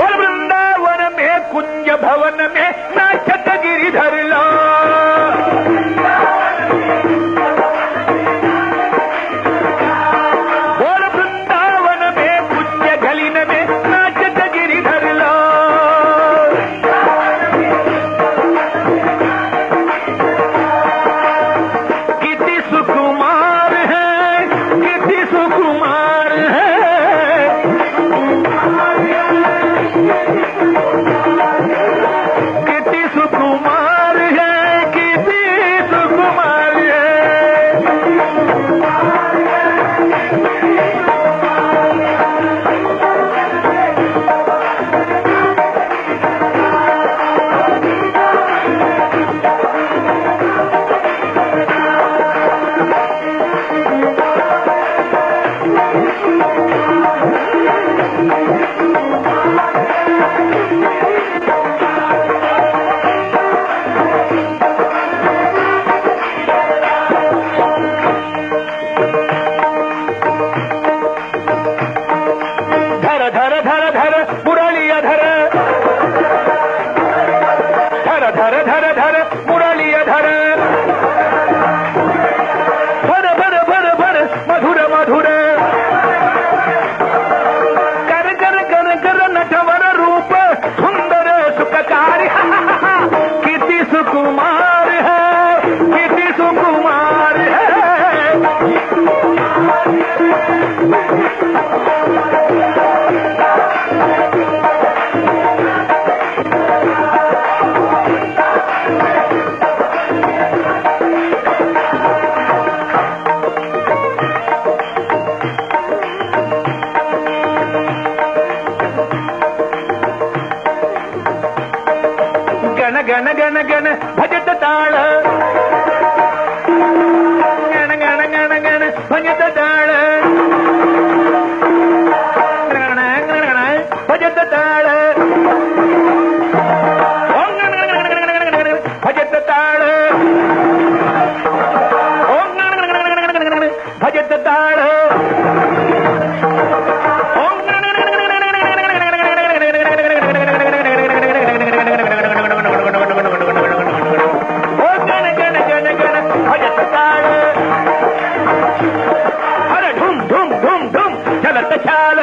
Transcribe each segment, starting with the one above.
वृंदावन में कुंज भवन में नाचत गिरिधर ला वृंदावन में कुंज गलिन में नाचत गिरिधर ला किति सुकुमार है किति सुकुमार है किति सुकुमार है किति सुकुमार है धर धर धर धर मुरलिया धर धर धर धर धर मुरलिया धर भर भर भर भर मधुर मधुर कर कर कर कर नटवर रूप सुंदर सुखकारी किति सुकुमार है किति सुकुमार है गण गण गण गण भजत ताळ गण गण गण गण भजत ताळ गण गण गण भजत ताळ ओम गण गण गण गण गण गण भजत ताळ ओम गण गण गण गण गण गण भजत ताळ ओम गण गण गण गण गण अरे धूम धूम धूम धूम चलत चाल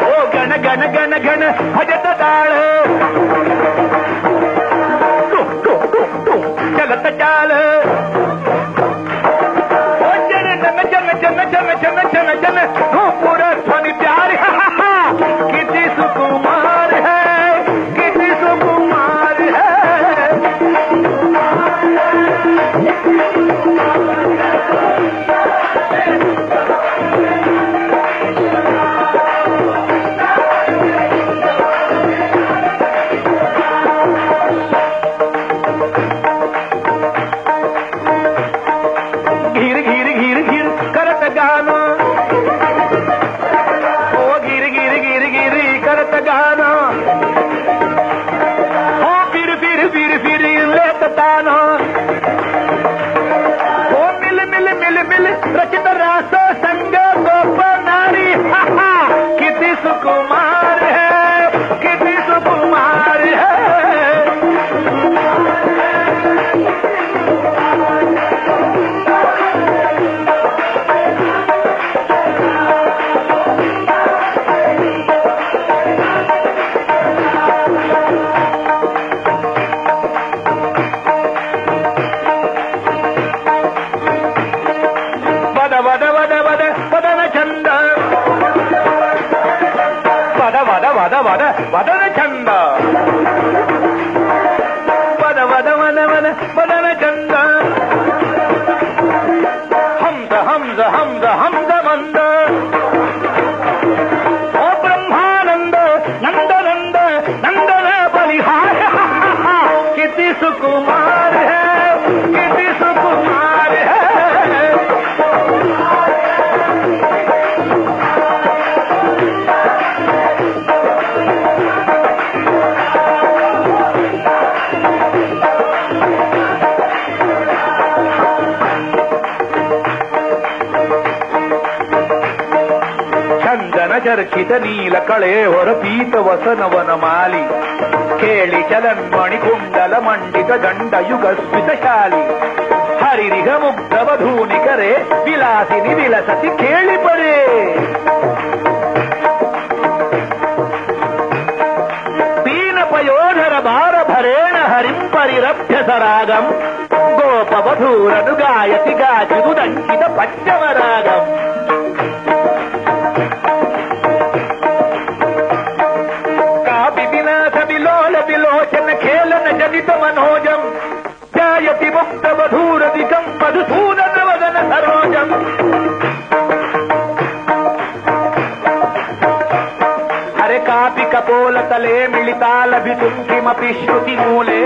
ओ गण गण गण गण भजत ताळ टुम टुम टुम टुम चलत चाल ओ जन जन जन जन जन जन जन जन पूर ध्वनि प्यार किति सुकुमार है किति सुकुमार है घिर घिर घिर घिर करत गाना ओ घिर घिर घिर घिर करत गाना ओ फिर फिर फिर फिर लेत ताना ओ मिल मिल मिल मिल रचित रास संग गोप नारी किति सुकुमार है किति सुकुमार है वद वद वद वद वदन चंद वद वद वद वद वदन चंद वद वद वद वद वदन चंद हंस हंस हंस हंस मंद ओ ब्रह्मानंद नंद नंद नंदन बलिहार किति सुकुमार है किति सुकुमार है ಚರ್ಚಿತ ನೀಲ ಕಳೆ ಹೊರ ಪೀತ ವಸನವನ ಮಾಲಿ ಕೇಳಿ ಚಲನ್ಮಣಿ ಕುಂಡಲ ಮಂಡಿತ ದಂಡ ಯುಗ ಸ್ಮಿತಶಾಲಿ ಹರಿರಿಗ ಮುಗ್ಧ ವಧೂನಿಕರೆ ವಿಲಾಸಿನಿ ವಿಲಸತಿ ಕೇಳಿ ಬರೇ ಪೀನಪಯೋಧರ ಭಾರ ಭರೇಣ ಹರಿಂಪರಿರಭ್ಯಸರಾಗಂ ಗೋಪವಧೂರನು ಗಾಯತಿ ಗಾಚಿದು ದಂಕಿತ ಪಂಚಮರಾಗಂ ಕಾಪಿ ವಿನಾಶ ವಿಲೋಲ ವಿಲೋಚನ ಖೇಲನ ಜನಿತ ಮನೋಜಂ ಧ್ಯಾಯತಿ ಮುಕ್ತ ವಧೂರದಿಕಂ ಮಧುಸೂದನ ವದನ ಸರೋಜಂ ಹರೆ ಕಾಪಿ ಕಪೋಲ ತಲೆ ಮಿಳಿತಾಲಭಿತುಂ ಕಿಮಪಿ ಶ್ರುತಿ ಮೂಲೆ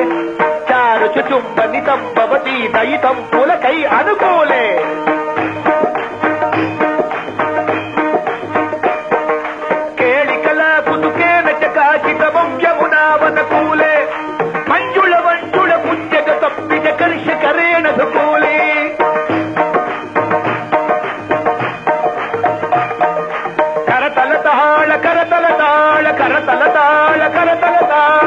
ಚಾರು ಚುಚುಂಬನಿತಂ ಭವತಿ ದಯಿತಂ ಪುಲಕೈ ಅನುಕೂಲೆ ಕೇಳಿ ಕಲಾ ಕುತುಕೇನ ಚಕಾಚಿತ ಯಮುನಾವನ ಕೂಲೆ ಮಂಜುಳ ಮಂಜುಳ ಪುಣ್ಯಗ ತಪ್ಪಿದ ಕರ್ಷ ಕರೇಣ ಸುಕೂಲೆ ಕರತಲ ತಾಳ ಕರತಲ ತಾಳ ಕರತಲ ತಾಳ ಕರತಲ ತಾಳ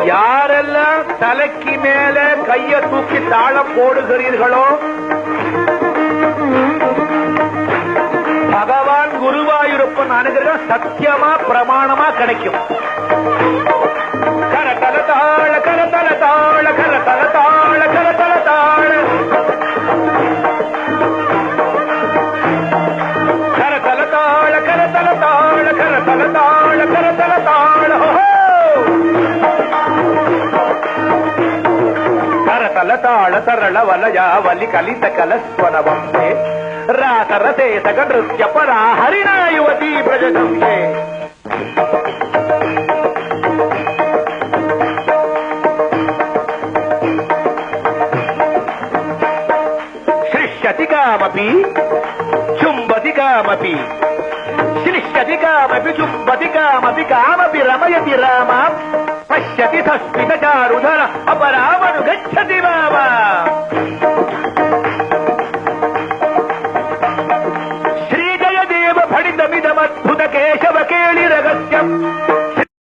யாரெல்ல தலைக்கு மேல கைய தூக்கி தாளம் போடுகிறீர்களோ பகவான் குருவாயூரப்பன் அனுகிரகம் சத்தியமா பிரமாணமா கிடைக்கும். கரதல தாள கரதல தாள கரதல தாள கரதல தாள கரதல தாள கரதல தாள கரதல தாள கரதல தாள ಕರತಲ ತಾಳ ತರಳ ವಲಯ ವಲಿ ಕಲಿತ ಕಲಸ್ವನ ವಂಶೆ ರಾಸರಸೇಸಗ ನೃತ್ಯ ಪರ ಹರಿಣ ಯುವತಿ ಬ್ರಜದಂಶೆ ಶಿಷ್ಯತಿ ಕಾಮಪಿ ಚುಂಬತಿ ಕಾಮಪಿ ಶಿಷ್ಯತಿ ಕಾಮಪಿ ಚುಂಬತಿ ಕಾಮಪಿ ಕಾಮಪಿ ರಮಯತಿ ರಾಮ ಪಶ್ಯತಿ ಸಸ್ಮಿತ ಚಾರುಧರ ಅಪರಾಮನು ಗಚ್ಚತಿ ಮಾಮ ಶ್ರೀ ಜಯದೇವ ಫಣಿತಮಿದಮದ್ಭುತ ಕೇಶವ ಕೇಳಿ ರಗಸ್ಯಂ